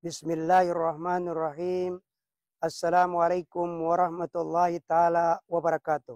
Bismillahirrahmanirrahim. Assalamualaikum warahmatullahi ta'ala wabarakatuh.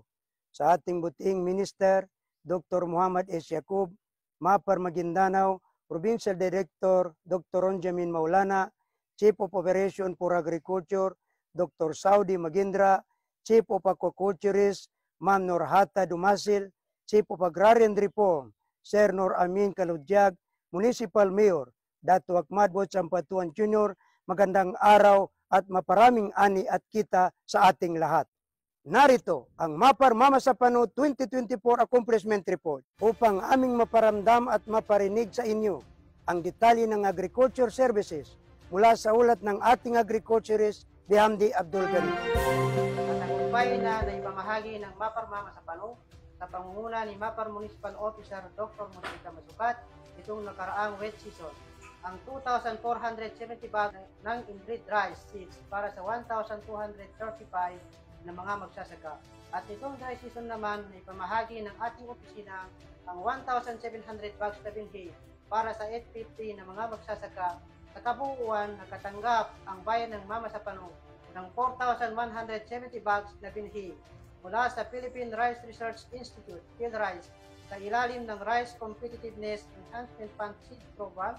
Sa ating buting Minister, Dr. Muhammad S. Yacub, Mapar Maguindanao, Provincial Director, Dr. Ronjamin Maulana, Chief of Operation for Agriculture, Dr. Saudi Magindra, Chief of Aquaculturist, Ma'am Norhata Dumasil, Chief of Agrarian Reform, Sir Nur Amin Kaludyag, Municipal Mayor, Dato Ahmad Bochampatuan Jr., magandang araw at maparaming ani at kita sa ating lahat. Narito ang Mapar Mama Sapano 2024 Accomplishment Report upang aming maparamdam at maparinig sa inyo ang detalye ng agriculture services mula sa ulat ng ating agriculturist Bihamdi Abdul Ghani. Matagumpay na naipamahagi ng Mapar Mama Sapano sa pangunguna ni Mapar Municipal Officer Dr. Monica Masukat itong nakaraang wet season. Ang 2,470 bag ng inbreed rice seeds para sa 1,235 na mga magsasaka. At itong dry season naman ay pamahagi ng ating opisina ang 1,700 bags na binhi para sa 850 na mga magsasaka. Sa kabuuan, nakatanggap ang bayan ng Mama Sapano ng 4,170 bags na binhi mula sa Philippine Rice Research Institute, PhilRice, sa ilalim ng Rice Competitiveness Enhancement Fund Seed Program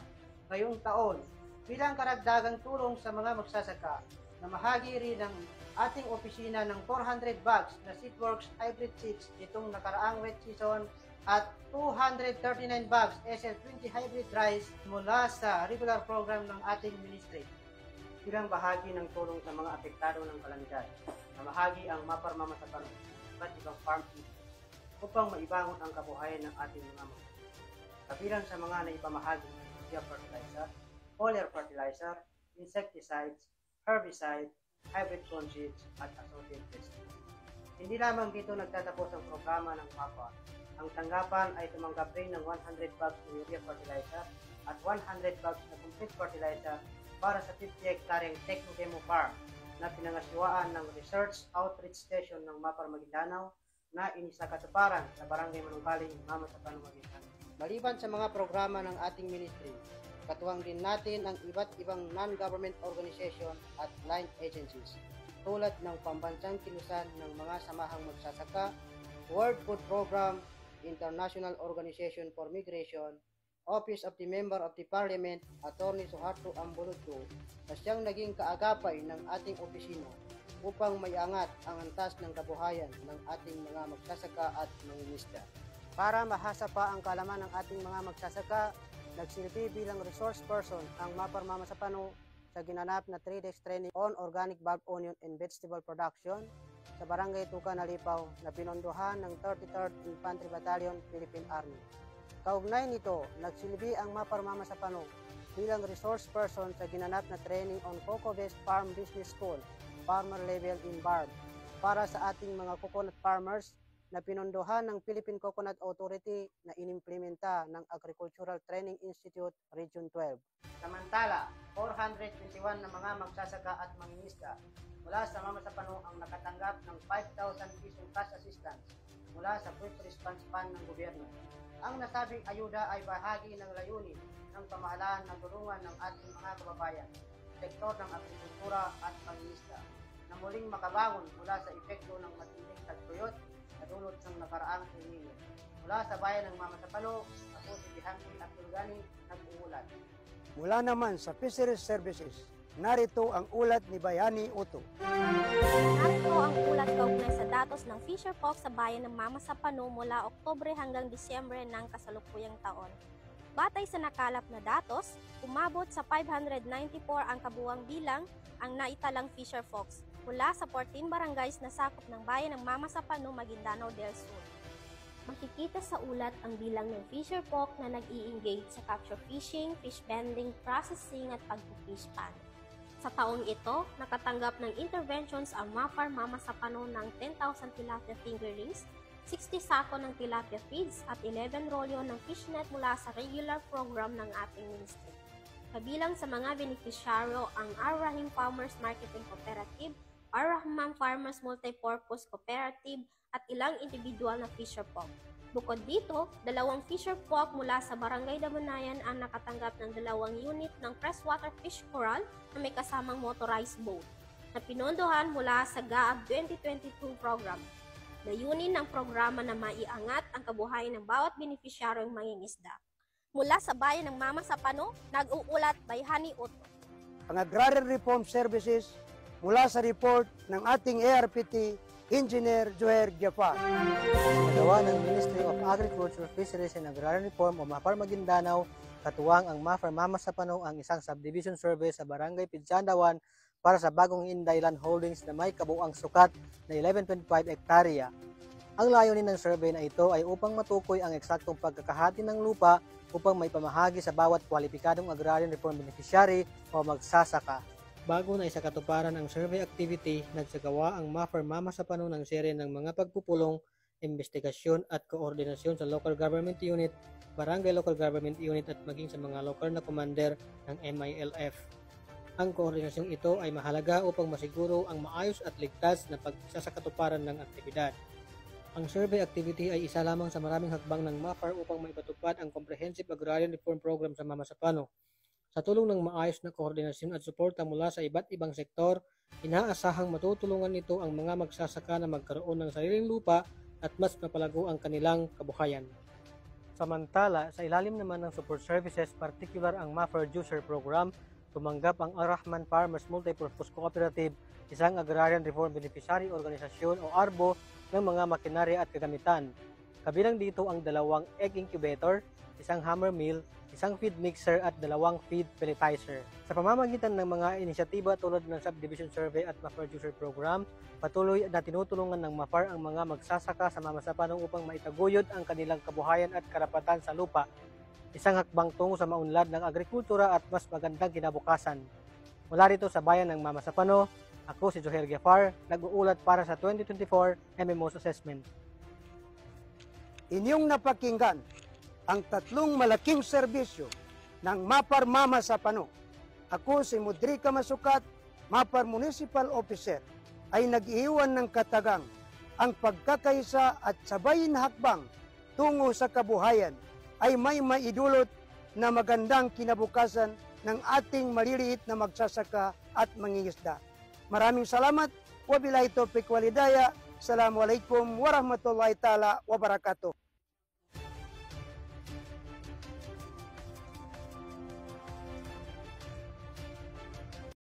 ngayong taon bilang karagdagang tulong sa mga magsasaka. Namahagi rin ng ating opisina ng 400 bags na Seedworks hybrid seeds itong nakaraang wet season at 239 bags SL20 hybrid rice mula sa regular program ng ating ministry. Bilang bahagi ng tulong sa mga apektado ng kalamidad, namahagi ang Mapar Mama Sapano at ibang farm systems upang maibangon ang kabuhayan ng ating mga magsasaka. Kabilang sa mga naipamahagi, fertilizer, foliar fertilizer, insecticides, herbicide, hybrid corn seeds, at associated testing. Hindi lamang dito nagtatapos ang programa ng MAPA. Ang tanggapan ay tumanggap rin ng 100 bags ng urea fertilizer at 100 bags na complete fertilizer para sa 50 hektaryeng Techno-Demo Farm na pinangasiwaan ng Research Outreach Station ng Mapar Maguindanao na inisakatuparan sa Barangay Manungkaling, Mama Sapano, Maguindanao. Maliban sa mga programa ng ating ministry, katuwang din natin ang iba't ibang non-government organization at line agencies tulad ng Pambansang Kilusan ng mga Samahang Magsasaka, World Food Program, International Organization for Migration, Office of the Member of the Parliament, Attorney Suharto Ambulodto, na siyang naging kaagapay ng ating opisina upang maiangat ang antas ng kabuhayan ng ating mga magsasaka at mangingisda. Para mahasa pa ang kaalaman ng ating mga magsasaka, nagsilbi bilang resource person ang Mapar Mama Sapano sa ginanap na 3 days training on organic bulb onion and vegetable production sa Barangay Tuka, Nalipaw na pinondohan ng 33rd Infantry Battalion, Philippine Army. Kaugnay nito, nagsilbi ang Mapar Mama Sapano bilang resource person sa ginanap na training on Coco Best Farm Business School, Farmer Level in Barb, para sa ating mga coconut farmers na pinondohan ng Philippine Coconut Authority na inimplementa ng Agricultural Training Institute Region 12. Samantala, 421 na mga magsasaka at mangingisda mula sa Mama Sapano ang nakatanggap ng 5,000 pisong cash assistance mula sa Quick Response Fund ng gobyerno. Ang nasabing ayuda ay bahagi ng layunin ng pamahalaan na tulungan ng ating mga kababayan, sektor ng agrikultura at pangingisda, na muling makabangon mula sa epekto ng matinding tagtuyot na dulot ng nakaraang El Nino. Mula sa bayan ng Mama Sapano, ako si Bihamdi Abdul Ghani, nag-uulat. Mula naman sa Fisheries Services, narito ang ulat ni Bayani Uto. Narito ang ulat kaugnay sa datos ng Fisher Folk sa bayan ng Mama Sapano mula Oktubre hanggang Disyembre ng kasalukuyang taon. Batay sa nakalap na datos, umabot sa 594 ang kabuwang bilang ang naitalang Fisher Folks mula sa 14 barangays na sakop ng bayan ng Mama Sapano, Maguindanao del Sur. Makikita sa ulat ang bilang ng fisher folk na nag-i-engage sa capture fishing, fish vending, processing at pag-fish pan. Sa taong ito, nakatanggap ng interventions ang Mapar Mama Sapano ng 10,000 tilapia fingerlings, 60 sako ng tilapia feeds at 11 rolyo ng fishnet mula sa regular program ng ating ministry. Kabilang sa mga beneficiaryo ang Ar Rahim Farmers Marketing Cooperative, Ar-Rahman Farmers Multipurpose Cooperative at ilang individual na fisher folk. Bukod dito, 2 fisher folk mula sa Barangay Damanayan ang nakatanggap ng 2 unit ng freshwater fish corral na may kasamang motorized boat na pinondohan mula sa GAAB 2022 program. Layunin ng programa na maiangat ang kabuhayan ng bawat benepisyaryong mangingisda. Mula sa bayan ng Mama Sapano, nag-uulat Bayhani Otto. Ang Agrarian Reform Services mula sa report ng ating ARPT Engineer Joher Giafar. Nagawa ng Ministry of Agriculture, Fisheries and Agrarian Reform o MAFAR Maguindanao, katuwang ang MAFAR Mama Sapano ang isang subdivision survey sa Barangay Pidsandawan para sa bagong Inday Land Holdings na may kabuuang sukat na 11.5 hektarya. Ang layunin ng survey na ito ay upang matukoy ang eksaktong pagkakahati ng lupa upang may pamahagi sa bawat kwalipikadong agrarian reform beneficiary o magsasaka. Bago na isakatuparan ang survey activity, nagsagawa ang MAFAR Mama Sapano ng serye ng mga pagpupulong, investigasyon at koordinasyon sa local government unit, barangay local government unit at maging sa mga local na commander ng MILF. Ang koordinasyong ito ay mahalaga upang masiguro ang maayos at ligtas na pagsasakatuparan ng aktibidad. Ang survey activity ay isa lamang sa maraming hakbang ng MAFAR upang maipatupad ang Comprehensive Agrarian Reform Program sa Mama Sapano. Sa tulong ng maayos na koordinasyon at suporta mula sa iba't ibang sektor, inaasahang matutulungan nito ang mga magsasaka na magkaroon ng sariling lupa at mas mapalago ang kanilang kabuhayan. Samantala, sa ilalim naman ng support services, particular ang MAFAR Juicer Program, tumanggap ang Ar-Rahman Farmers Multipurpose Cooperative, isang agrarian reform beneficiary organisasyon o ARBO ng mga makinarya at kagamitan. Kabilang dito ang 2 egg incubator, isang hammer mill, isang feed mixer at 2 feed pelletizer. Sa pamamagitan ng mga inisyatiba tulad ng Subdivision Survey at MAFAR Juicer Program, patuloy na tinutulungan ng MAFAR ang mga magsasaka sa Mama Sapano upang maitaguyod ang kanilang kabuhayan at karapatan sa lupa. Isang hakbang tungo sa maunlad ng agrikultura at mas magandang kinabukasan. Mula rito sa bayan ng Mama Sapano, ako si Joher Giafar, nag-uulat para sa 2024 MMO's Assessment. Inyong napakinggan ang 3 malaking serbisyo ng MAFAR Mama Sapano. Ako si Mudrika Masukat, MAFAR Municipal Officer, ay nag-iwan ng katagang ang pagkakaisa at sabay na hakbang tungo sa kabuhayan ay may maidulot na magandang kinabukasan ng ating maliliit na magsasaka at mangingisda. Maraming salamat. Wabillahi taufiq walhidayah. Assalamualaikum warahmatullahi taala wabarakatuh.